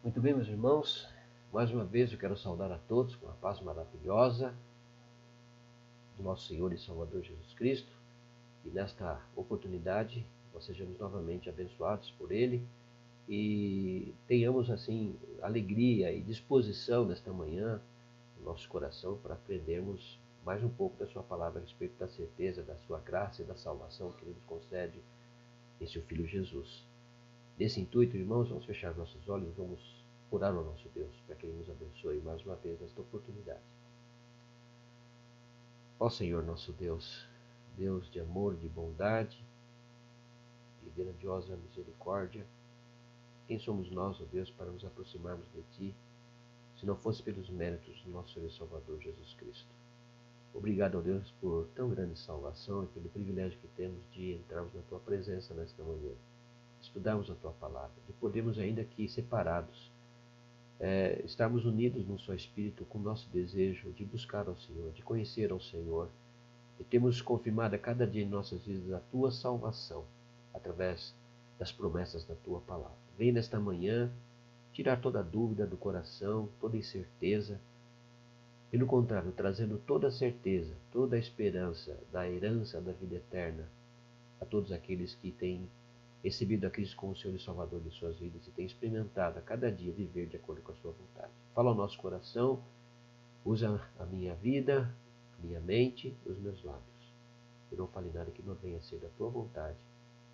Muito bem, meus irmãos, mais uma vez eu quero saudar a todos com a paz maravilhosa do nosso Senhor e Salvador Jesus Cristo. E nesta oportunidade nós sejamos novamente abençoados por Ele e tenhamos assim alegria e disposição nesta manhã no nosso coração para aprendermos mais um pouco da Sua palavra a respeito da certeza da Sua graça e da salvação que Ele nos concede em Seu Filho Jesus. Nesse intuito, irmãos, vamos fechar nossos olhos e vamos orar ao nosso Deus para que Ele nos abençoe mais uma vez nesta oportunidade. Ó Senhor nosso Deus, Deus de amor, de bondade, de grandiosa misericórdia, quem somos nós, ó Deus, para nos aproximarmos de Ti, se não fosse pelos méritos do nosso Senhor e Salvador Jesus Cristo? Obrigado, ó Deus, por tão grande salvação e pelo privilégio que temos de entrarmos na Tua presença nesta manhã, estudarmos a Tua palavra, de podermos ainda aqui separados, estarmos unidos num só Espírito com o nosso desejo de buscar ao Senhor, de conhecer ao Senhor, e temos confirmado a cada dia em nossas vidas a Tua salvação, através das promessas da Tua palavra. Vem nesta manhã tirar toda dúvida do coração, toda incerteza, pelo contrário, trazendo toda a certeza, toda a esperança da herança da vida eterna a todos aqueles que têm recebido a Cristo como o Senhor e Salvador de suas vidas e têm experimentado a cada dia viver de acordo com a sua vontade. Fala ao nosso coração, usa a minha vida, a minha mente e os meus lábios. Eu não fale nada que não venha a ser da tua vontade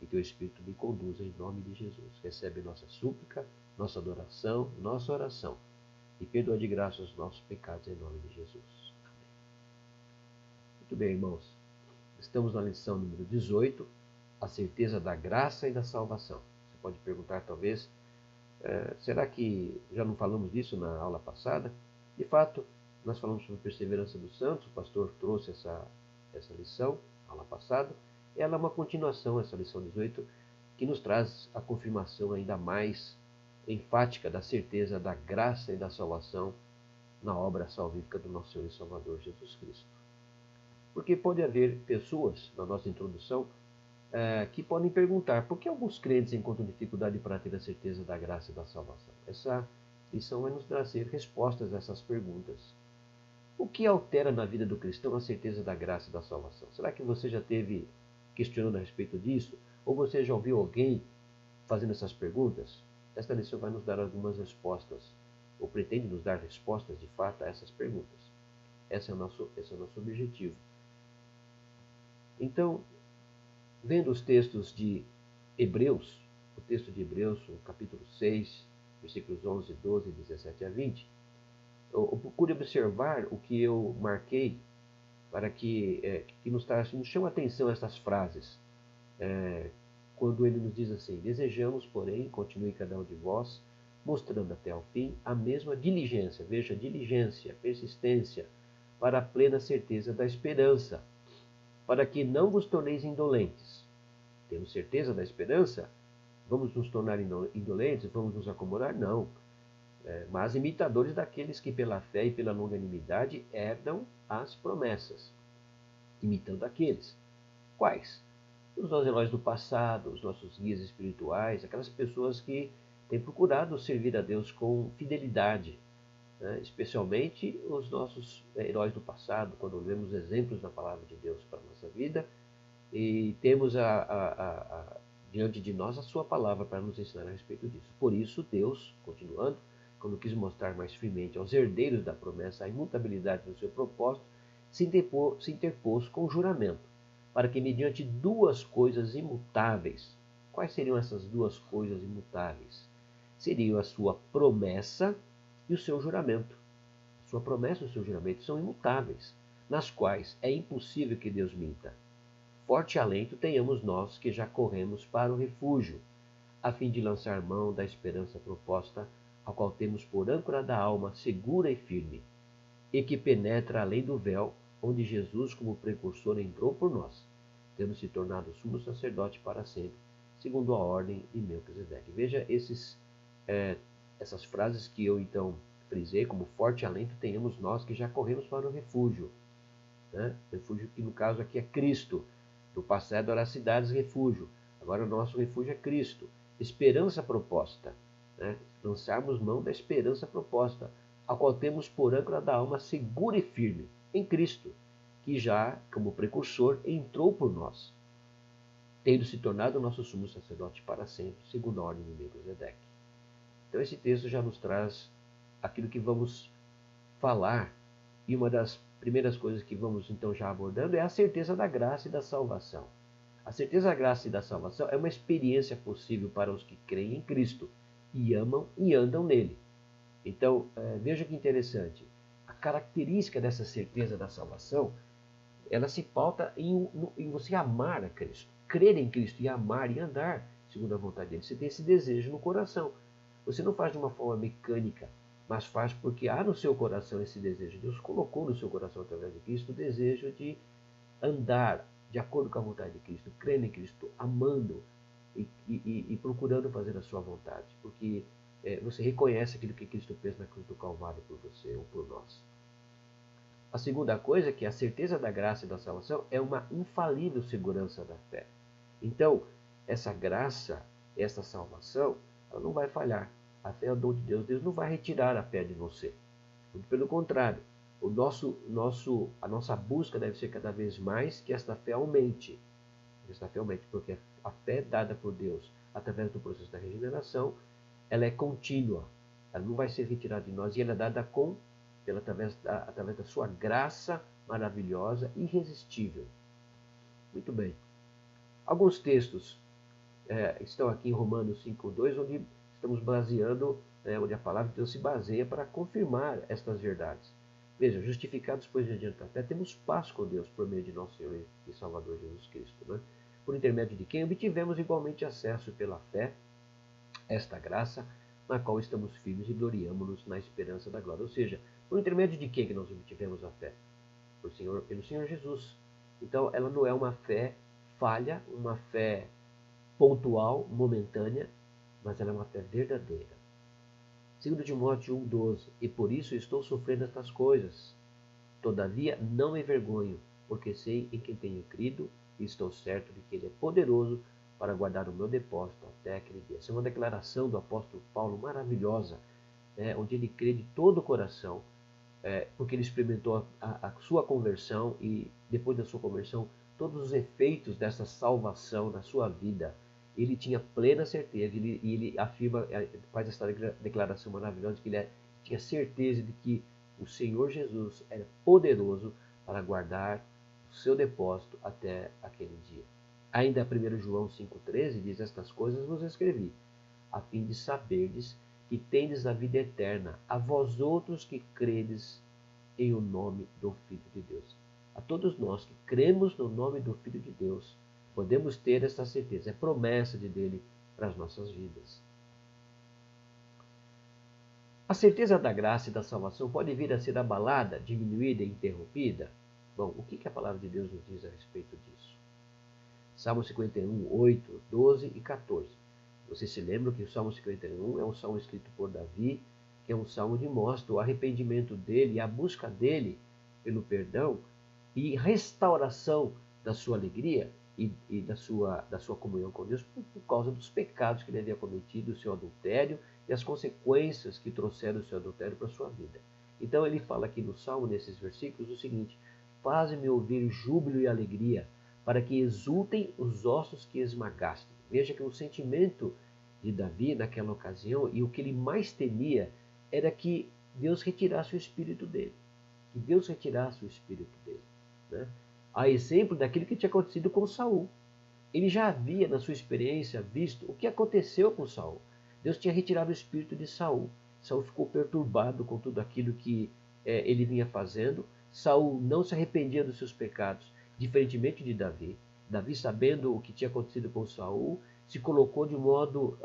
e teu Espírito me conduza em nome de Jesus. Recebe nossa súplica, nossa adoração, nossa oração e perdoa de graça os nossos pecados em nome de Jesus. Amém. Muito bem, irmãos. Estamos na lição número 18, a certeza da graça e da salvação. Você pode perguntar, talvez, será que já não falamos disso na aula passada? De fato, nós falamos sobre perseverança dos santos, o pastor trouxe essa lição, na aula passada. Ela é uma continuação, essa lição 18, que nos traz a confirmação ainda mais enfática da certeza da graça e da salvação na obra salvífica do nosso Senhor e Salvador Jesus Cristo. Porque pode haver pessoas, na nossa introdução, que podem perguntar por que alguns crentes encontram dificuldade para ter a certeza da graça e da salvação. Essa lição vai nos trazer respostas a essas perguntas. O que altera na vida do cristão a certeza da graça e da salvação? Será que você já teve questionando a respeito disso? Ou você já ouviu alguém fazendo essas perguntas? Esta lição vai nos dar algumas respostas, ou pretende nos dar respostas de fato a essas perguntas. Esse é o nosso objetivo. Então, vendo os textos de Hebreus, o texto de Hebreus, o capítulo 6, versículos 11, 12, 17 a 20, eu procure observar o que eu marquei para que nos chama a atenção essas frases. Quando ele nos diz assim: desejamos, porém, continue cada um de vós, mostrando até ao fim a mesma diligência, veja, diligência, persistência, para a plena certeza da esperança, para que não vos torneis indolentes. Temos certeza da esperança? Vamos nos tornar indolentes? Vamos nos acomodar? Não. Mas imitadores daqueles que pela fé e pela longanimidade herdam as promessas. Imitando aqueles. Quais? Os nossos heróis do passado, os nossos guias espirituais, aquelas pessoas que têm procurado servir a Deus com fidelidade, né? Especialmente os nossos heróis do passado, quando vemos exemplos da palavra de Deus para a nossa vida e temos diante de nós a sua palavra para nos ensinar a respeito disso. Por isso, Deus, continuando, quando quis mostrar mais firmemente aos herdeiros da promessa a imutabilidade do seu propósito, se interpôs com juramento, para que mediante duas coisas imutáveis. Quais seriam essas duas coisas imutáveis? Seriam a sua promessa e o seu juramento. A sua promessa e o seu juramento são imutáveis, nas quais é impossível que Deus minta. Forte alento tenhamos nós que já corremos para o refúgio, a fim de lançar mão da esperança proposta, a qual temos por âncora da alma segura e firme, e que penetra além do véu, onde Jesus, como precursor, entrou por nós, tendo se tornado sumo sacerdote para sempre, segundo a ordem de Melquisedeque. Veja essas frases que eu então frisei como forte alento tenhamos nós que já corremos para o refúgio. Né? Refúgio que no caso aqui é Cristo. No passado eram as cidades refúgio. Agora o nosso refúgio é Cristo. Esperança proposta. né? Lançarmos mão da esperança proposta, a qual temos por âncora da alma segura e firme, em Cristo, que já, como precursor, entrou por nós, tendo se tornado nosso sumo sacerdote para sempre, segundo a ordem de Melquisedeque. Então esse texto já nos traz aquilo que vamos falar, e uma das primeiras coisas que vamos então já abordando é a certeza da graça e da salvação. A certeza da graça e da salvação é uma experiência possível para os que creem em Cristo e amam e andam nele. Então, veja que interessante. A característica dessa certeza da salvação, ela se pauta em você amar a Cristo, crer em Cristo e amar e andar segundo a vontade dele. Você tem esse desejo no coração. Você não faz de uma forma mecânica, mas faz porque há no seu coração esse desejo. Deus colocou no seu coração, através de Cristo, o desejo de andar de acordo com a vontade de Cristo, crendo em Cristo, amando e procurando fazer a sua vontade. Porque você reconhece aquilo que Cristo fez na cruz do Calvário por você ou por nós. A segunda coisa, que é a certeza da graça e da salvação, é uma infalível segurança da fé. Então, essa graça, essa salvação, ela não vai falhar. A fé é o dom de Deus. Deus não vai retirar a fé de você. Muito pelo contrário, a nossa busca deve ser cada vez mais que esta fé aumente. Porque a fé dada por Deus através do processo da regeneração, ela é contínua. Ela não vai ser retirada de nós e ela é dada através da sua graça maravilhosa, irresistível. Muito bem. Alguns textos estão aqui em Romanos 5:2, onde estamos baseando, onde a palavra de Deus se baseia para confirmar estas verdades. Veja, justificados, pois, mediante a fé, temos paz com Deus por meio de nosso Senhor e Salvador Jesus Cristo, né? Por intermédio de quem obtivemos igualmente acesso pela fé, esta graça, na qual estamos firmes e gloriamo-nos na esperança da glória. Ou seja, por intermédio de quem que nós obtivemos a fé? Pelo Senhor Jesus. Então, ela não é uma fé falha, uma fé pontual, momentânea, mas ela é uma fé verdadeira. 2 Timóteo 1:12, e por isso estou sofrendo estas coisas. Todavia não me envergonho, porque sei em quem tenho crido e estou certo de que ele é poderoso para guardar o meu depósito até aquele dia. Essa é uma declaração do apóstolo Paulo maravilhosa, onde ele crê de todo o coração, porque ele experimentou a sua conversão e depois da sua conversão, todos os efeitos dessa salvação na sua vida. Ele tinha plena certeza, e ele afirma, faz essa declaração maravilhosa, de que ele tinha certeza de que o Senhor Jesus era poderoso para guardar o seu depósito até aquele dia. Ainda 1 João 5,13 diz: estas coisas vos escrevi, a fim de saberdes que tendes a vida eterna, a vós outros que credes em o nome do Filho de Deus. A todos nós que cremos no nome do Filho de Deus, podemos ter esta certeza, é promessa dele para as nossas vidas. A certeza da graça e da salvação pode vir a ser abalada, diminuída e interrompida? Bom, o que a palavra de Deus nos diz a respeito disso? Salmo 51, 8, 12 e 14. Vocês se lembram que o Salmo 51 é um salmo escrito por Davi, que é um salmo de mostra o arrependimento dele e a busca dele pelo perdão e restauração da sua alegria e da sua comunhão com Deus por causa dos pecados que ele havia cometido, o seu adultério e as consequências que trouxeram o seu adultério para a sua vida. Então ele fala aqui no Salmo, nesses versículos, o seguinte: faze-me ouvir júbilo e alegria, para que exultem os ossos que esmagaste. Veja que o sentimento de Davi naquela ocasião, e o que ele mais temia, era que Deus retirasse o espírito dele. Que Deus retirasse o espírito dele, né? A exemplo daquilo que tinha acontecido com Saul. Ele já havia, na sua experiência, visto o que aconteceu com Saul. Deus tinha retirado o espírito de Saul. Saul ficou perturbado com tudo aquilo que ele vinha fazendo. Saul não se arrependia dos seus pecados, diferentemente de Davi. Davi, sabendo o que tinha acontecido com Saul, se colocou de modo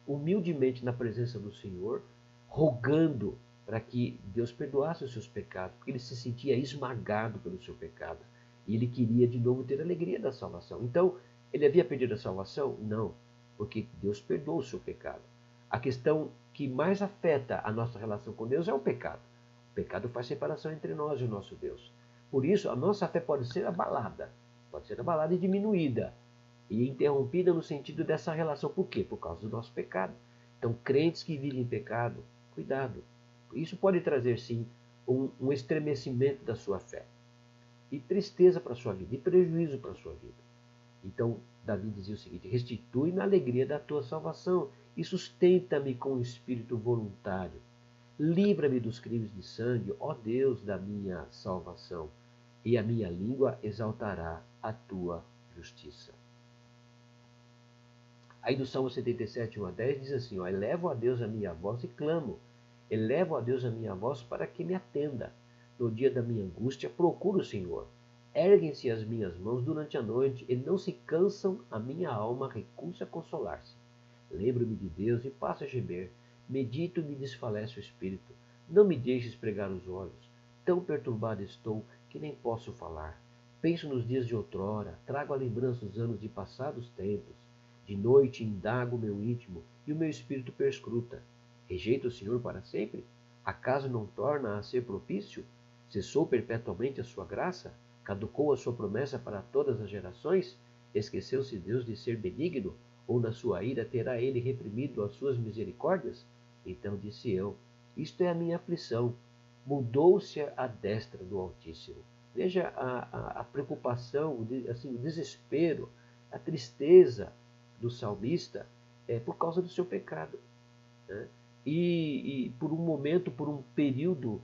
humildemente na presença do Senhor, rogando para que Deus perdoasse os seus pecados, porque ele se sentia esmagado pelo seu pecado. E ele queria de novo ter a alegria da salvação. Então, ele havia perdido a salvação? Não, porque Deus perdoou o seu pecado. A questão que mais afeta a nossa relação com Deus é o pecado. O pecado faz separação entre nós e o nosso Deus. Por isso, a nossa fé pode ser abalada e diminuída, e interrompida no sentido dessa relação. Por quê? Por causa do nosso pecado. Então, crentes que vivem em pecado, cuidado. Isso pode trazer, sim, um estremecimento da sua fé. E tristeza para a sua vida, e prejuízo para a sua vida. Então, Davi dizia o seguinte: restitui-me a alegria da tua salvação e sustenta-me com o espírito voluntário. Livra-me dos crimes de sangue, ó Deus da minha salvação, e a minha língua exaltará a tua justiça. Aí do Salmo 77, 1 a 10 diz assim: ó, elevo a Deus a minha voz e clamo, elevo a Deus a minha voz para que me atenda. No dia da minha angústia procuro o Senhor. Erguem-se as minhas mãos durante a noite, e não se cansam, a minha alma recusa a consolar-se. Lembro-me de Deus e passo a gemer. Medito e me desfalece o espírito. Não me deixes pregar os olhos. Tão perturbado estou que nem posso falar. Penso nos dias de outrora, trago à lembrança os anos de passados tempos. De noite indago o meu íntimo e o meu espírito perscruta. Rejeita o Senhor para sempre? Acaso não torna a ser propício? Cessou perpetuamente a sua graça? Caducou a sua promessa para todas as gerações? Esqueceu-se Deus de ser benigno? Ou na sua ira terá ele reprimido as suas misericórdias? Então disse eu: isto é a minha aflição. Mudou-se a destra do Altíssimo. Veja a preocupação, o desespero, a tristeza do salmista por causa do seu pecado. Né? E por um momento, por um período,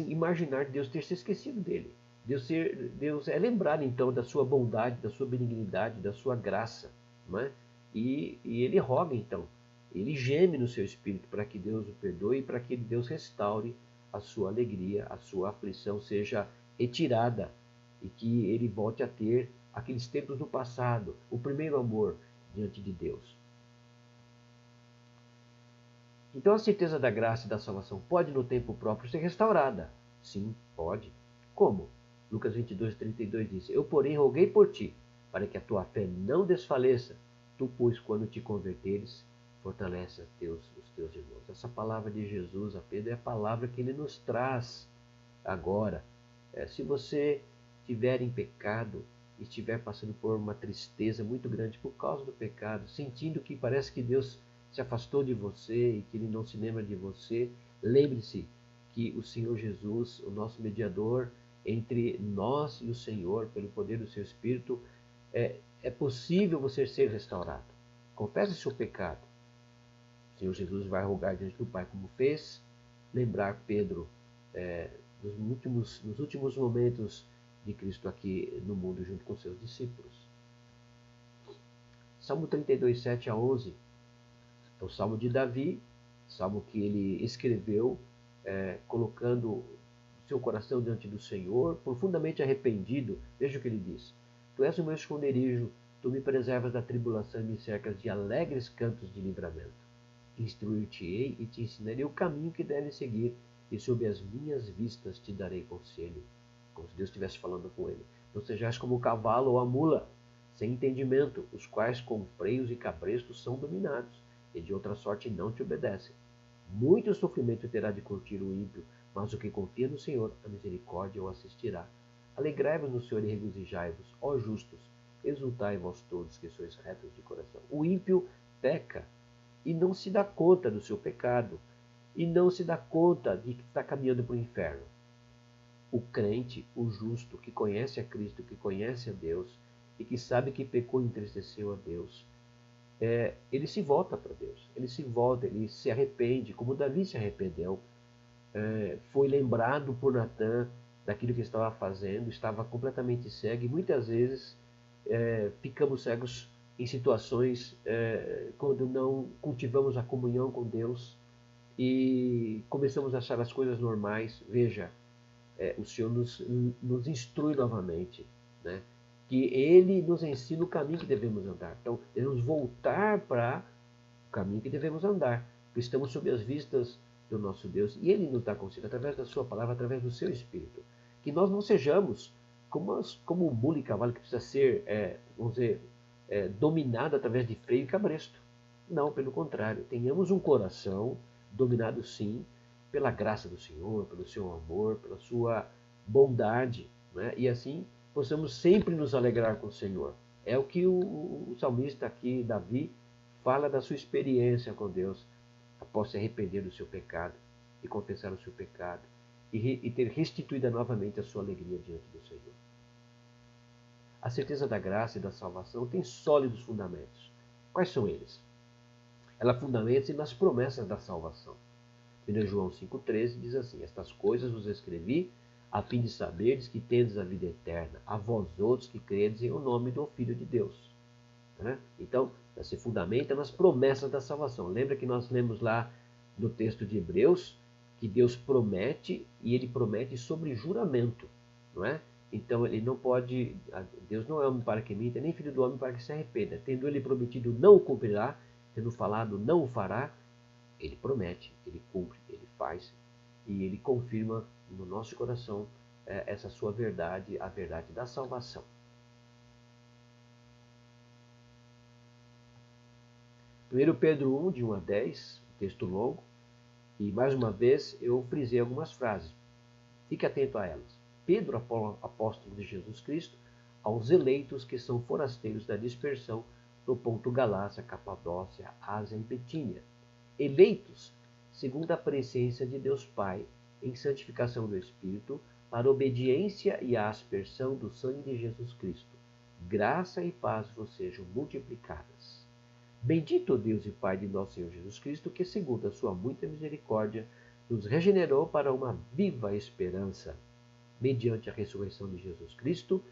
imaginar Deus ter se esquecido dele. Deus é lembrado então da sua bondade, da sua benignidade, da sua graça. Não é? E ele roga então, ele geme no seu espírito para que Deus o perdoe e para que Deus restaure a sua alegria, a sua aflição seja retirada e que ele volte a ter aqueles tempos do passado, o primeiro amor diante de Deus. Então a certeza da graça e da salvação pode no tempo próprio ser restaurada? Sim, pode. Como? Lucas 22, 32 diz: eu, porém, roguei por ti, para que a tua fé não desfaleça. Tu, pois, quando te converteres, fortalece os teus irmãos. Essa palavra de Jesus a Pedro é a palavra que ele nos traz agora. Se você estiver em pecado, estiver passando por uma tristeza muito grande por causa do pecado, sentindo que parece que Deus se afastou de você e que ele não se lembra de você, lembre-se que o Senhor Jesus, o nosso mediador entre nós e o Senhor, pelo poder do seu Espírito, é possível você ser restaurado. Confesse o seu pecado. O Senhor Jesus vai rogar diante do Pai como fez, lembrar Pedro nos últimos momentos de Cristo aqui no mundo junto com seus discípulos. Salmo 32, 7 a 11 é o Salmo de Davi, salmo que ele escreveu colocando seu coração diante do Senhor, profundamente arrependido. Veja o que ele diz: tu és o meu esconderijo, tu me preservas da tribulação e me cercas de alegres cantos de livramento. Instruir-te-ei e te ensinarei o caminho que deves seguir, e sob as minhas vistas te darei conselho. Como se Deus estivesse falando com ele. Não sejais como o cavalo ou a mula, sem entendimento, os quais com freios e cabrestos são dominados, e de outra sorte não te obedecem. Muito sofrimento terá de curtir o ímpio, mas o que confia no Senhor, a misericórdia o assistirá. Alegrai-vos no Senhor e regozijai-vos, ó justos, exultai vós todos que sois retos de coração. O ímpio peca e não se dá conta do seu pecado, e não se dá conta de que está caminhando para o inferno. O crente, o justo, que conhece a Cristo, que conhece a Deus, e que sabe que pecou e entristeceu a Deus, ele se volta para Deus, ele se volta, ele se arrepende, como Davi se arrependeu, foi lembrado por Natã daquilo que estava fazendo, estava completamente cego, e muitas vezes ficamos cegos em situações quando não cultivamos a comunhão com Deus e começamos a achar as coisas normais. Veja, o Senhor nos instrui novamente, né? Que Ele nos ensina o caminho que devemos andar. Então, devemos voltar para o caminho que devemos andar, porque estamos sob as vistas do nosso Deus, e Ele nos dá conselho através da sua palavra, através do seu Espírito. Que nós não sejamos como o mula e cavalo que precisa ser, vamos dizer, dominado através de freio e cabresto. Não, pelo contrário, tenhamos um coração dominado sim pela graça do Senhor, pelo seu amor, pela sua bondade, né? E assim possamos sempre nos alegrar com o Senhor. É o que o salmista aqui, Davi, fala da sua experiência com Deus após se arrepender do seu pecado e confessar o seu pecado e ter restituída novamente a sua alegria diante do Senhor. A certeza da graça e da salvação tem sólidos fundamentos. Quais são eles? Ela fundamenta-se nas promessas da salvação. 1 João 5,13 diz assim: estas coisas vos escrevi a fim de saberdes que tendes a vida eterna, a vós outros que credes em o nome do Filho de Deus. Então, se fundamenta nas promessas da salvação. Lembra que nós lemos lá no texto de Hebreus que Deus promete, e ele promete sobre juramento, não é? Então ele não pode, Deus não é homem para que minta, nem filho do homem para que se arrependa. Tendo ele prometido, não o cumprirá, tendo falado, não o fará. Ele promete, ele cumpre, ele faz, e ele confirma no nosso coração essa sua verdade, a verdade da salvação. 1 Pedro 1, de 1 a 10, texto longo, e mais uma vez eu frisei algumas frases. Fique atento a elas. Pedro, apóstolo de Jesus Cristo, aos eleitos que são forasteiros da dispersão no ponto Galácia, Capadócia, Ásia e Betínia. Eleitos segundo a presciência de Deus Pai, em santificação do Espírito, para a obediência e a aspersão do sangue de Jesus Cristo. Graça e paz vos sejam multiplicadas. Bendito Deus e Pai de nosso Senhor Jesus Cristo, que segundo a sua muita misericórdia, nos regenerou para uma viva esperança, mediante a ressurreição de Jesus Cristo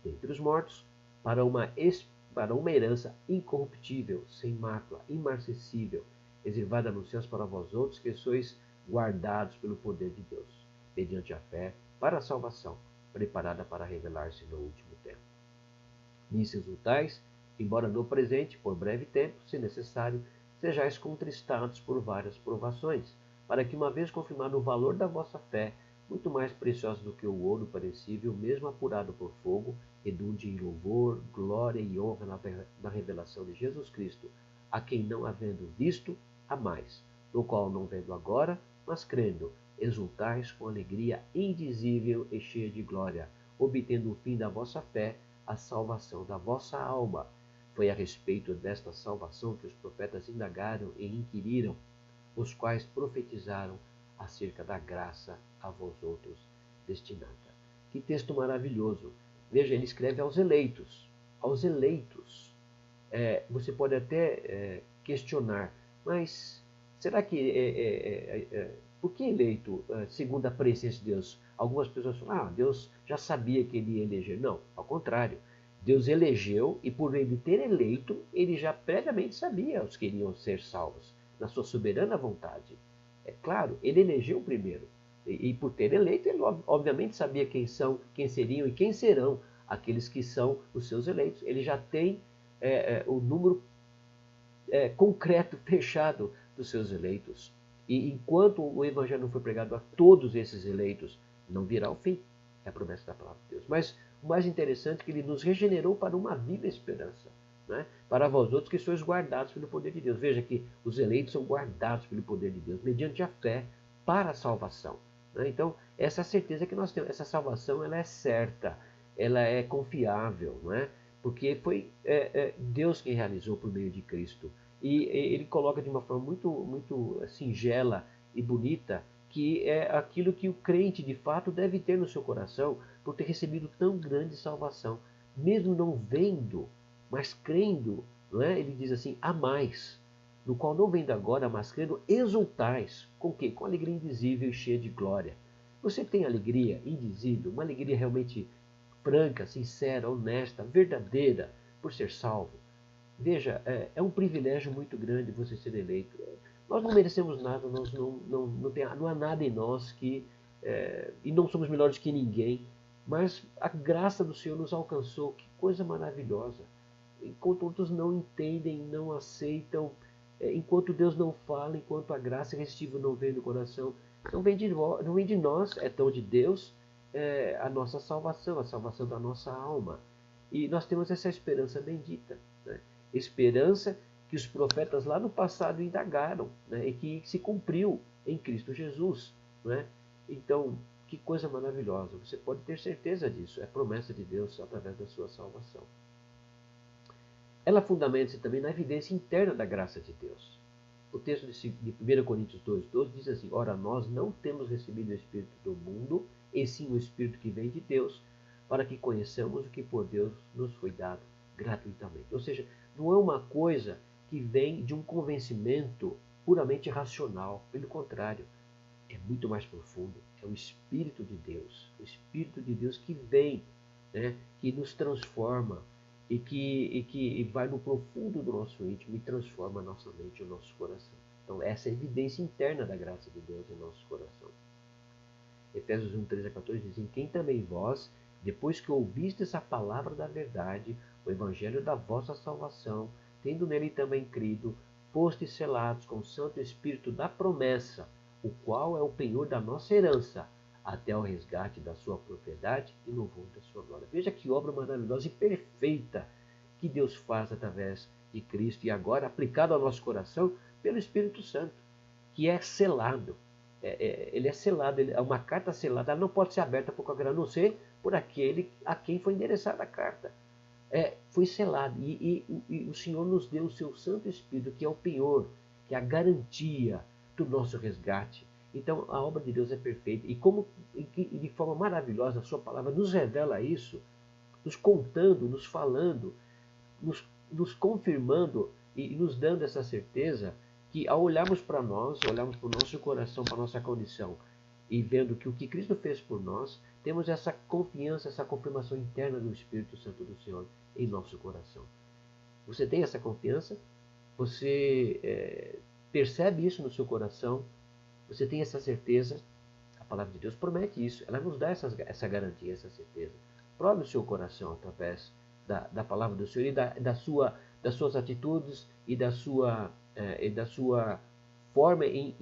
dentre os mortos, para uma herança incorruptível, sem mácula, imarcessível, reservada nos céus para vós outros, que sois guardados pelo poder de Deus, mediante a fé, para a salvação, preparada para revelar-se no último tempo. Nisso exultais, embora no presente, por breve tempo, se necessário, sejais contristados por várias provações, para que, uma vez confirmado o valor da vossa fé, muito mais preciosa do que o ouro perecível, mesmo apurado por fogo, redunde em louvor, glória e honra na revelação de Jesus Cristo, a quem não havendo visto, há mais, no qual não vendo agora, mas crendo, exultais com alegria indizível e cheia de glória, obtendo o fim da vossa fé, a salvação da vossa alma. Foi a respeito desta salvação que os profetas indagaram e inquiriram, os quais profetizaram acerca da graça a vós outros destinada. Que texto maravilhoso! Veja, ele escreve aos eleitos. Aos eleitos. Você pode até questionar, mas será que por que eleito segundo a presciência de Deus? Algumas pessoas falam, Deus já sabia que ele ia eleger. Não, ao contrário. Deus elegeu e por ele ter eleito, ele já previamente sabia os que iriam ser salvos, na sua soberana vontade. É claro, ele elegeu primeiro. E por ter eleito, ele obviamente sabia quem seriam e quem serão aqueles que são os seus eleitos. Ele já tem o número concreto, fechado dos seus eleitos. E enquanto o evangelho não foi pregado a todos esses eleitos, não virá o fim. É a promessa da palavra de Deus. Mas o mais interessante é que ele nos regenerou para uma viva esperança. Né? Para vós outros que sois guardados pelo poder de Deus. Veja que os eleitos são guardados pelo poder de Deus, mediante a fé para a salvação. Né? Então, essa é a certeza que nós temos. Essa salvação ela é certa, ela é confiável, não é? Porque foi Deus quem realizou por meio de Cristo. E ele coloca de uma forma muito singela e bonita que é aquilo que o crente de fato deve ter no seu coração por ter recebido tão grande salvação. Mesmo não vendo, mas crendo, não é? Ele diz assim, há mais, no qual não vendo agora, mas crendo, exultais. Com o quê? Com alegria indizível e cheia de glória. Você tem alegria indizível, uma alegria realmente franca, sincera, honesta, verdadeira, por ser salvo. Veja, é um privilégio muito grande você ser eleito. Nós não merecemos nada, nós não há nada em nós e não somos melhores que ninguém, mas a graça do Senhor nos alcançou. Que coisa maravilhosa. Enquanto outros não entendem, não aceitam, enquanto Deus não fala, enquanto a graça irresistível não vem no coração, não vem de nós, é tão de Deus, a nossa salvação, a salvação da nossa alma. E nós temos essa esperança bendita, né? Esperança que os profetas lá no passado indagaram, né? E que se cumpriu em Cristo Jesus. Né? Então, que coisa maravilhosa, você pode ter certeza disso, é promessa de Deus através da sua salvação. ela fundamenta-se também na evidência interna da graça de Deus. O texto de 1 Coríntios 2,12 diz assim: ora, nós não temos recebido o Espírito do mundo, e sim o Espírito que vem de Deus, para que conheçamos o que por Deus nos foi dado gratuitamente. Ou seja, não é uma coisa que vem de um convencimento puramente racional. Pelo contrário, é muito mais profundo. É o Espírito de Deus. O Espírito de Deus que vem, né, que nos transforma e que vai no profundo do nosso íntimo e transforma a nossa mente e o nosso coração. Então, essa é a evidência interna da graça de Deus em nosso coração. Efésios 1, 13 a 14 diz: em quem também vós, depois que ouvistes a palavra da verdade, o evangelho da vossa salvação, tendo nele também crido, fostes selados com o Santo Espírito da promessa, o qual é o penhor da nossa herança, até ao resgate da sua propriedade e louvor da sua glória. Veja que obra maravilhosa e perfeita que Deus faz através de Cristo e agora aplicado ao nosso coração pelo Espírito Santo, que é selado. Ele é selado, é uma carta selada, ela não pode ser aberta por qualquer, a não ser por aquele a quem foi endereçada a carta. Foi selado e o Senhor nos deu o seu Santo Espírito, que é o penhor, que é a garantia do nosso resgate. Então a obra de Deus é perfeita e como de forma maravilhosa a sua palavra nos revela isso, nos contando, nos falando, nos confirmando e nos dando essa certeza que ao olharmos para nós, olharmos para o nosso coração, para a nossa condição e vendo que o que Cristo fez por nós, temos essa confiança, essa confirmação interna do Espírito Santo do Senhor em nosso coração. Você tem essa confiança? Você percebe isso no seu coração? Você tem essa certeza? A palavra de Deus promete isso. Ela nos dá essa garantia, essa certeza. Prove o seu coração através da palavra do Senhor e das suas atitudes e da sua forma em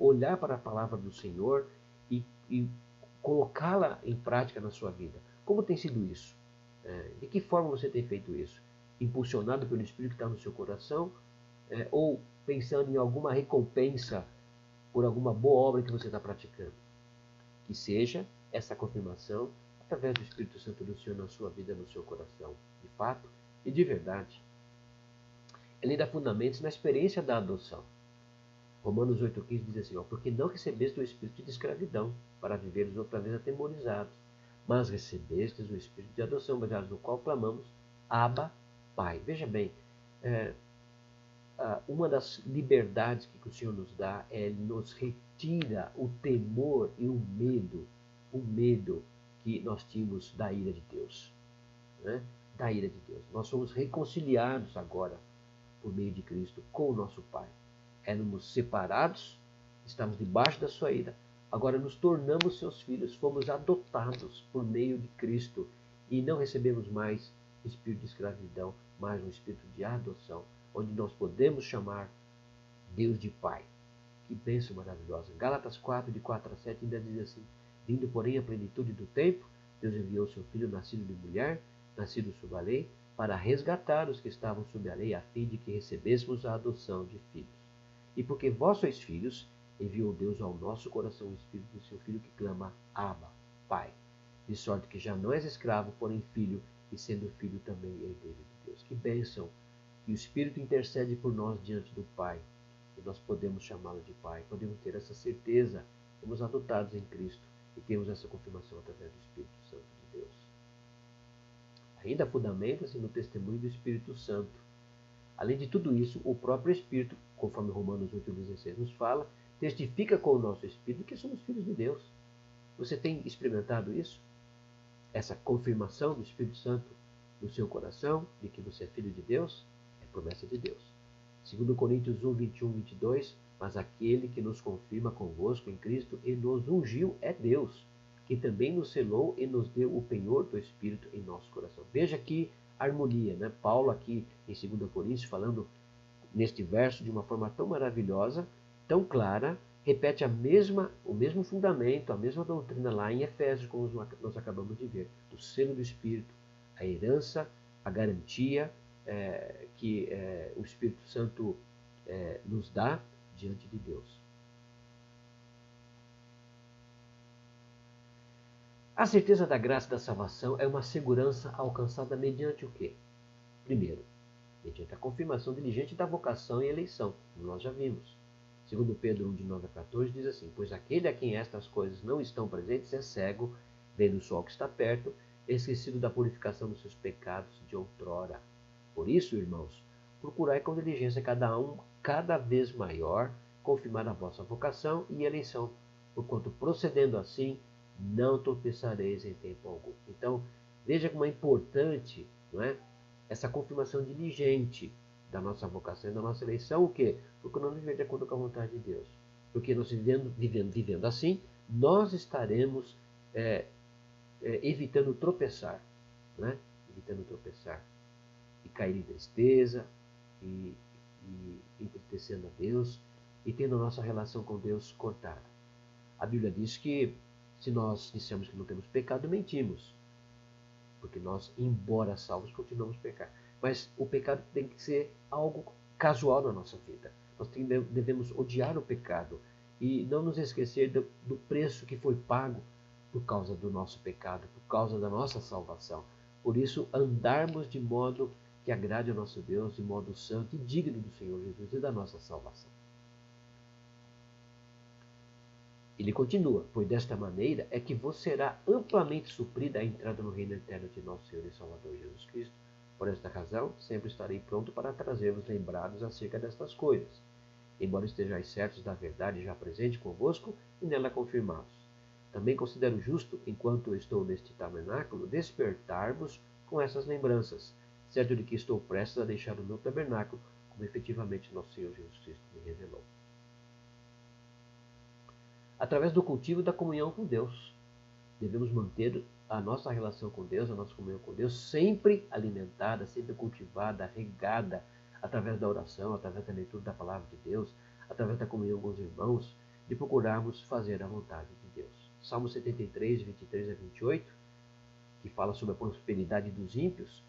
olhar para a palavra do Senhor e colocá-la em prática na sua vida. Como tem sido isso? De que forma você tem feito isso? Impulsionado pelo Espírito que está no seu coração? Ou pensando em alguma recompensa por alguma boa obra que você está praticando? Que seja essa confirmação através do Espírito Santo do Senhor na sua vida, no seu coração, de fato e de verdade. Ele dá fundamentos na experiência da adoção. Romanos 8,15 diz assim: porque não recebeste o espírito de escravidão, para viveres outra vez atemorizados, mas recebestes o espírito de adoção, baseado no qual clamamos, Abba, Pai. Veja bem, uma das liberdades que o Senhor nos dá é Ele nos retira o temor e o medo que nós tínhamos da ira de Deus. Né? Da ira de Deus. Nós somos reconciliados agora, por meio de Cristo, com o nosso Pai. Éramos separados, estamos debaixo da sua ira. Agora nos tornamos seus filhos, fomos adotados por meio de Cristo e não recebemos mais espírito de escravidão, mas um espírito de adoção, onde nós podemos chamar Deus de Pai. Que bênção maravilhosa. Gálatas 4, de 4 a 7 ainda diz assim: vindo porém a plenitude do tempo, Deus enviou seu Filho nascido de mulher, nascido sob a lei, para resgatar os que estavam sob a lei, a fim de que recebêssemos a adoção de filhos. E porque vós sois filhos, enviou Deus ao nosso coração o Espírito do seu Filho que clama, Abba, Pai. De sorte que já não és escravo, porém filho, e sendo filho também herdeiro de Deus. Que bênção! Que o Espírito intercede por nós diante do Pai. E nós podemos chamá-lo de Pai, podemos ter essa certeza, fomos adotados em Cristo e temos essa confirmação através do Espírito Santo de Deus. Ainda fundamenta-se no testemunho do Espírito Santo. Além de tudo isso, o próprio Espírito, conforme Romanos 8,16 nos fala, testifica com o nosso Espírito que somos filhos de Deus. Você tem experimentado isso? Essa confirmação do Espírito Santo no seu coração, de que você é filho de Deus, é promessa de Deus. 2 Coríntios 1, 21, 22, mas aquele que nos confirma convosco em Cristo e nos ungiu é Deus, que também nos selou e nos deu o penhor do Espírito em nosso coração. Veja que harmonia, né? Paulo aqui em 2 Coríntios, falando neste verso de uma forma tão maravilhosa, tão clara, repete o mesmo fundamento, a mesma doutrina lá em Efésios, como nós acabamos de ver, do selo do Espírito, a herança, a garantia que o Espírito Santo nos dá diante de Deus. A certeza da graça e da salvação é uma segurança alcançada mediante o quê? Primeiro, mediante a confirmação diligente da vocação e eleição, como nós já vimos. Segundo Pedro 1, de 9 a 14, diz assim: pois aquele a quem estas coisas não estão presentes é cego, vendo o sol que está perto, esquecido da purificação dos seus pecados de outrora. Por isso, irmãos, procurai com diligência cada vez maior, confirmar a vossa vocação e eleição, porquanto procedendo assim, não tropeçareis em tempo algum. Então, veja como é importante, não é? Essa confirmação diligente da nossa vocação e da nossa eleição, o quê? Porque nós vivemos de acordo com a vontade de Deus. Porque nós vivendo assim, nós estaremos evitando tropeçar, né? Evitando tropeçar e cair em tristeza e entristecendo a Deus e tendo a nossa relação com Deus cortada. A Bíblia diz que se nós dissermos que não temos pecado, mentimos. Porque nós, embora salvos, continuamos a pecar. Mas o pecado tem que ser algo casual na nossa vida. Nós devemos odiar o pecado e não nos esquecer do preço que foi pago por causa do nosso pecado, por causa da nossa salvação. Por isso, andarmos de modo que agrade ao nosso Deus, de modo santo e digno do Senhor Jesus e da nossa salvação. Ele continua, pois desta maneira é que vos será amplamente suprida a entrada no reino eterno de nosso Senhor e Salvador Jesus Cristo. Por esta razão, sempre estarei pronto para trazer-vos lembrados acerca destas coisas, embora estejais certos da verdade já presente convosco e nela confirmados. Também considero justo, enquanto estou neste tabernáculo, despertar-vos com essas lembranças, certo de que estou prestes a deixar o meu tabernáculo, como efetivamente nosso Senhor Jesus Cristo me revelou. Através do cultivo da comunhão com Deus. Devemos manter a nossa relação com Deus, a nossa comunhão com Deus, sempre alimentada, sempre cultivada, regada, através da oração, através da leitura da palavra de Deus, através da comunhão com os irmãos, de procurarmos fazer a vontade de Deus. Salmo 73, 23 a 28, que fala sobre a prosperidade dos ímpios,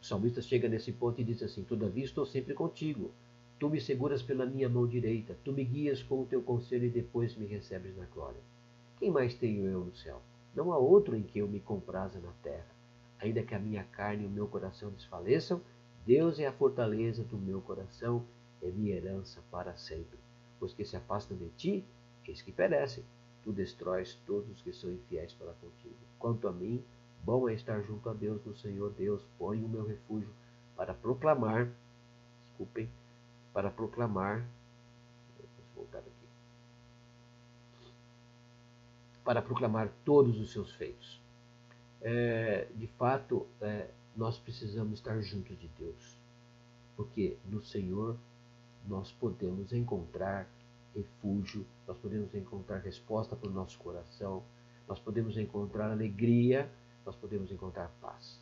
o salmista chega nesse ponto e diz assim: todavia estou sempre contigo. Tu me seguras pela minha mão direita, tu me guias com o teu conselho e depois me recebes na glória. Quem mais tenho eu no céu? Não há outro em que eu me compraza na terra. Ainda que a minha carne e o meu coração desfaleçam, Deus é a fortaleza do meu coração, é minha herança para sempre. Os que se afastam de ti, eis que perecem. Tu destróis todos os que são infiéis para contigo. Quanto a mim, bom é estar junto a Deus, no Senhor Deus, põe o meu refúgio para proclamar, vamos voltar aqui, para proclamar todos os seus feitos. De fato, nós precisamos estar juntos de Deus, porque no Senhor nós podemos encontrar refúgio, nós podemos encontrar resposta para o nosso coração, nós podemos encontrar alegria, nós podemos encontrar paz.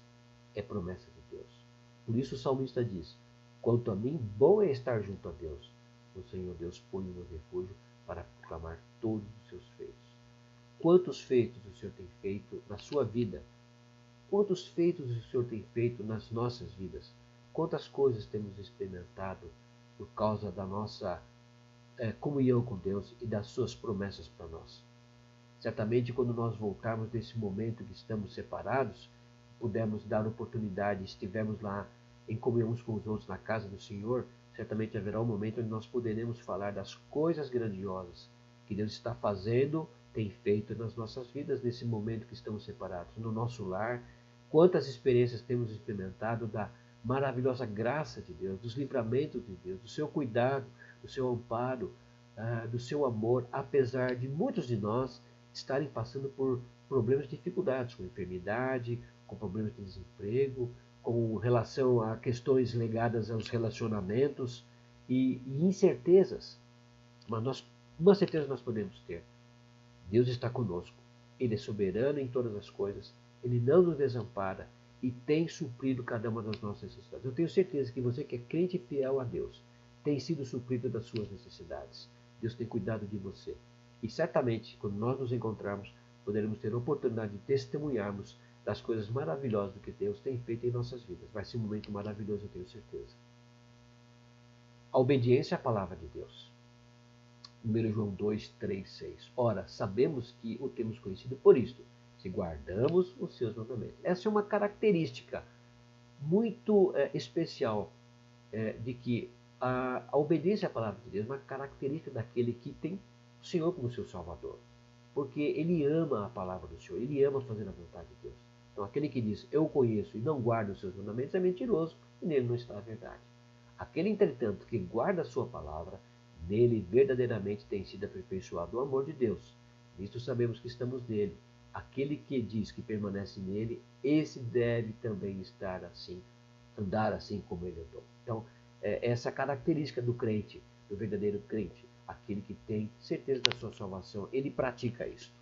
É promessa de Deus. Por isso o salmista diz: quanto a mim, bom é estar junto a Deus. O Senhor Deus põe o meu refúgio para proclamar todos os seus feitos. Quantos feitos o Senhor tem feito na sua vida? Quantos feitos o Senhor tem feito nas nossas vidas? Quantas coisas temos experimentado por causa da nossa comunhão com Deus e das suas promessas para nós? Certamente, quando nós voltarmos desse momento que estamos separados, pudermos dar oportunidade, estivermos lá em comunhão uns com os outros na casa do Senhor, certamente haverá um momento onde nós poderemos falar das coisas grandiosas que Deus está fazendo, tem feito nas nossas vidas nesse momento que estamos separados, no nosso lar. Quantas experiências temos experimentado da maravilhosa graça de Deus, dos livramentos de Deus, do seu cuidado, do seu amparo, do seu amor, apesar de muitos de nós estarem passando por problemas e dificuldades, com enfermidade, com problemas de desemprego, com relação a questões ligadas aos relacionamentos e incertezas. Mas uma certeza nós podemos ter: Deus está conosco. Ele é soberano em todas as coisas. Ele não nos desampara e tem suprido cada uma das nossas necessidades. Eu tenho certeza que você que é crente e fiel a Deus tem sido suprido das suas necessidades. Deus tem cuidado de você. E certamente, quando nós nos encontrarmos, poderemos ter a oportunidade de testemunharmos das coisas maravilhosas que Deus tem feito em nossas vidas. Vai ser um momento maravilhoso, eu tenho certeza. A obediência à palavra de Deus. 1 João 2, 3, 6. Ora, sabemos que o temos conhecido por isto, se guardamos os seus mandamentos. Essa é uma característica muito especial de que a obediência à palavra de Deus é uma característica daquele que tem o Senhor como seu Salvador. Porque ele ama a palavra do Senhor, ele ama fazer a vontade de Deus. Então aquele que diz, eu conheço e não guarda os seus mandamentos é mentiroso e nele não está a verdade. Aquele, entretanto, que guarda a sua palavra, nele verdadeiramente tem sido aperfeiçoado o amor de Deus. Nisto sabemos que estamos nele. Aquele que diz que permanece nele, esse deve também estar assim, andar assim como ele andou. Então, essa característica do crente, do verdadeiro crente, aquele que tem certeza da sua salvação, ele pratica isso.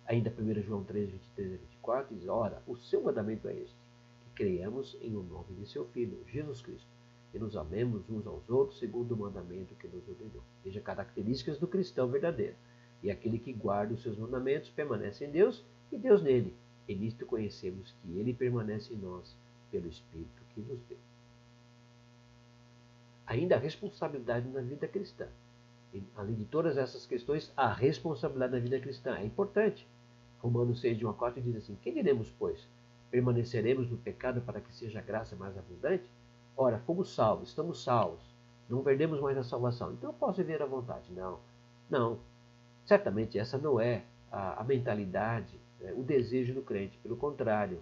Ainda 1 João 3, 23 a 24 diz, ora, o seu mandamento é este, que creiamos em o nome de seu Filho, Jesus Cristo, e nos amemos uns aos outros segundo o mandamento que nos ordenou. Veja, características do cristão verdadeiro. E aquele que guarda os seus mandamentos permanece em Deus e Deus nele. E nisto conhecemos que ele permanece em nós pelo Espírito que nos deu. Ainda a responsabilidade na vida cristã. E, além de todas essas questões, a responsabilidade na vida cristã é importante. Romanos 6, de 1 a 4 diz assim, que diremos, pois? Permaneceremos no pecado para que seja a graça mais abundante? Ora, fomos salvos, estamos salvos, não perdemos mais a salvação, então eu posso viver à vontade. Não, não. Certamente essa não é a mentalidade, o desejo do crente. Pelo contrário,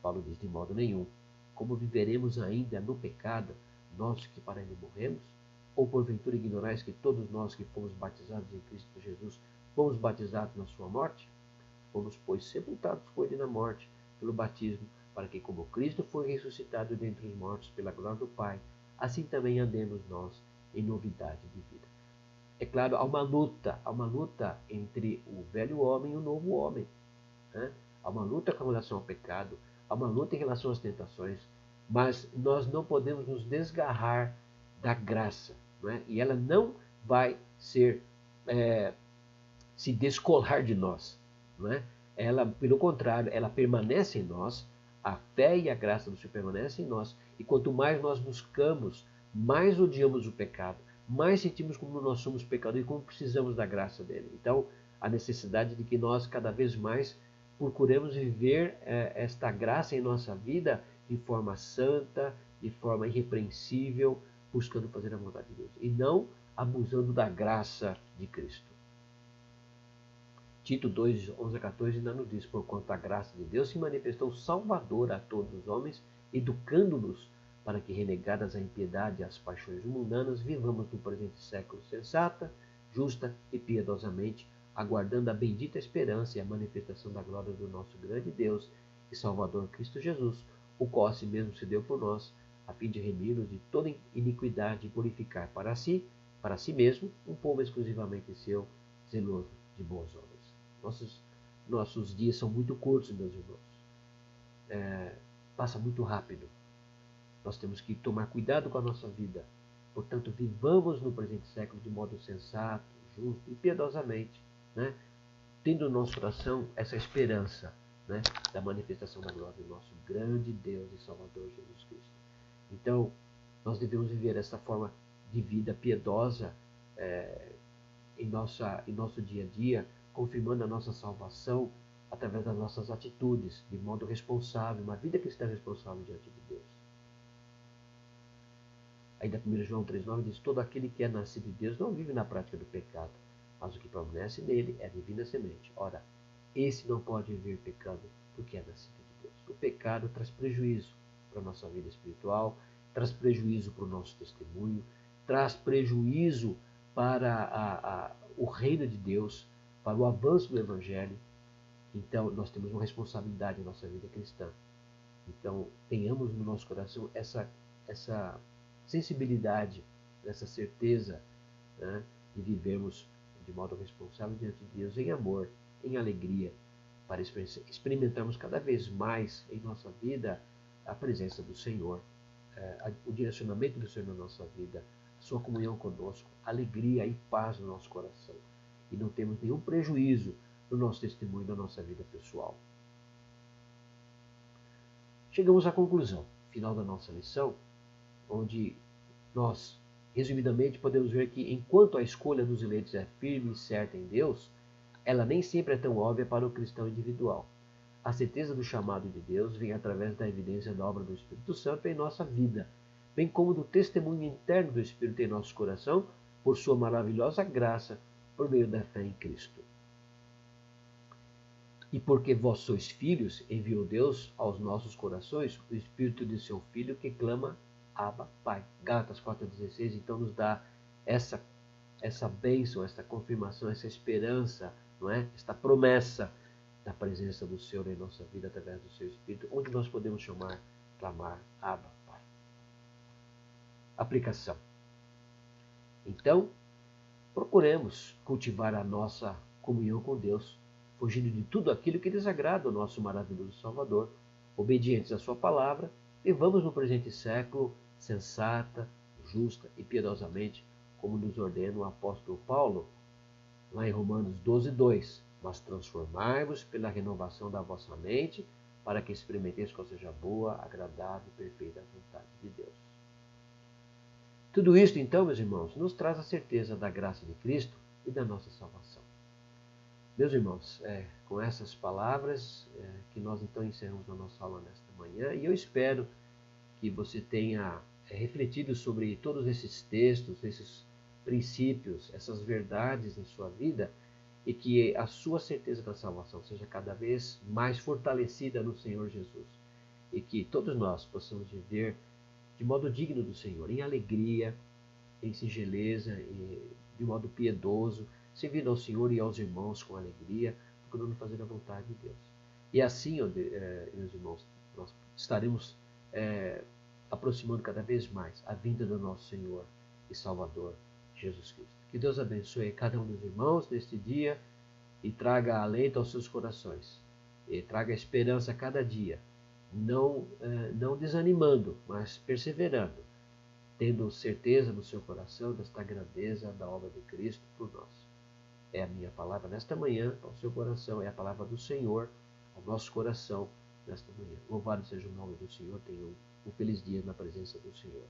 Paulo diz de modo nenhum. Como viveremos ainda no pecado, nós que para ele morremos? Ou porventura ignorais que todos nós que fomos batizados em Cristo Jesus, fomos batizados na sua morte? Fomos, pois, sepultados com ele na morte, pelo batismo, para que, como Cristo foi ressuscitado dentre os mortos pela glória do Pai, assim também andemos nós em novidade de vida. É claro, há uma luta entre o velho homem e o novo homem. Né? Há uma luta com relação ao pecado, há uma luta em relação às tentações, mas nós não podemos nos desgarrar da graça. Não é? E ela não vai se descolar de nós. Não é? Ela, pelo contrário, ela permanece em nós, a fé e a graça do Senhor permanecem em nós, e quanto mais nós buscamos, mais odiamos o pecado, mais sentimos como nós somos pecadores e como precisamos da graça dele. Então, a necessidade de que nós cada vez mais procuremos viver esta graça em nossa vida de forma santa, de forma irrepreensível, buscando fazer a vontade de Deus, e não abusando da graça de Cristo. Tito 2, 11 a 14 ainda nos diz, porquanto a graça de Deus se manifestou salvadora a todos os homens, educando-nos para que, renegadas a impiedade e as paixões mundanas, vivamos no presente século sensata, justa e piedosamente, aguardando a bendita esperança e a manifestação da glória do nosso grande Deus e Salvador Cristo Jesus, o qual a si mesmo se deu por nós, a fim de remir-nos de toda iniquidade e purificar para si mesmo, um povo exclusivamente seu, zeloso de boas obras. Nossos dias são muito curtos, meus irmãos. Passa muito rápido. Nós temos que tomar cuidado com a nossa vida. Portanto, vivamos no presente século de modo sensato, justo e piedosamente, né? Tendo no nosso coração essa esperança, né, da manifestação da glória do nosso grande Deus e Salvador Jesus Cristo. Então, nós devemos viver essa forma de vida piedosa em nosso dia a dia, confirmando a nossa salvação através das nossas atitudes, de modo responsável, uma vida cristã responsável diante de Deus. Ainda 1 João 3,9 diz, todo aquele que é nascido de Deus não vive na prática do pecado, mas o que permanece nele é a divina semente. Ora, esse não pode viver pecando porque é nascido de Deus. O pecado traz prejuízo para a nossa vida espiritual, traz prejuízo para o nosso testemunho, traz prejuízo para o reino de Deus, para o avanço do Evangelho. Então, nós temos uma responsabilidade na nossa vida cristã. Então, tenhamos no nosso coração essa sensibilidade, essa certeza, né, de vivermos de modo responsável diante de Deus, em amor, em alegria, para experimentarmos cada vez mais em nossa vida a presença do Senhor, o direcionamento do Senhor na nossa vida, a sua comunhão conosco, alegria e paz no nosso coração. E não temos nenhum prejuízo no nosso testemunho, na nossa vida pessoal. Chegamos à conclusão final da nossa lição, onde nós, resumidamente, podemos ver que enquanto a escolha dos eleitos é firme e certa em Deus, ela nem sempre é tão óbvia para o cristão individual. A certeza do chamado de Deus vem através da evidência da obra do Espírito Santo em nossa vida, bem como do testemunho interno do Espírito em nosso coração, por sua maravilhosa graça, por meio da fé em Cristo. E porque vós sois filhos, enviou Deus aos nossos corações o Espírito de seu Filho que clama, Abba, Pai. Gálatas 4,16 então nos dá essa bênção, essa confirmação, essa esperança, não é? Esta promessa da presença do Senhor em nossa vida através do seu Espírito, onde nós podemos clamar, Abba, Pai. Aplicação. Então, procuremos cultivar a nossa comunhão com Deus, fugindo de tudo aquilo que desagrada o nosso maravilhoso Salvador, obedientes à sua palavra, vivamos no presente século sensata, justa e piedosamente, como nos ordena o apóstolo Paulo, lá em Romanos 12:2. Mas transformai-vos pela renovação da vossa mente, para que experimenteis qual seja boa, agradável e perfeita vontade de Deus. Tudo isto, então, meus irmãos, nos traz a certeza da graça de Cristo e da nossa salvação. Meus irmãos, com essas palavras que nós então encerramos a nossa aula nesta manhã, e eu espero que você tenha refletido sobre todos esses textos, esses princípios, essas verdades em sua vida, e que a sua certeza da salvação seja cada vez mais fortalecida no Senhor Jesus, e que todos nós possamos viver de modo digno do Senhor, em alegria, em singeleza, de modo piedoso, servindo ao Senhor e aos irmãos com alegria, procurando fazer a vontade de Deus. E assim, meus irmãos, nós estaremos aproximando cada vez mais a vinda do nosso Senhor e Salvador, Jesus Cristo. Que Deus abençoe cada um dos irmãos neste dia e traga alento aos seus corações. E traga esperança a cada dia, não desanimando, mas perseverando, tendo certeza no seu coração desta grandeza da obra de Cristo por nós. É a minha palavra nesta manhã ao seu coração, é a palavra do Senhor ao nosso coração nesta manhã. Louvado seja o nome do Senhor, tenha um feliz dia na presença do Senhor.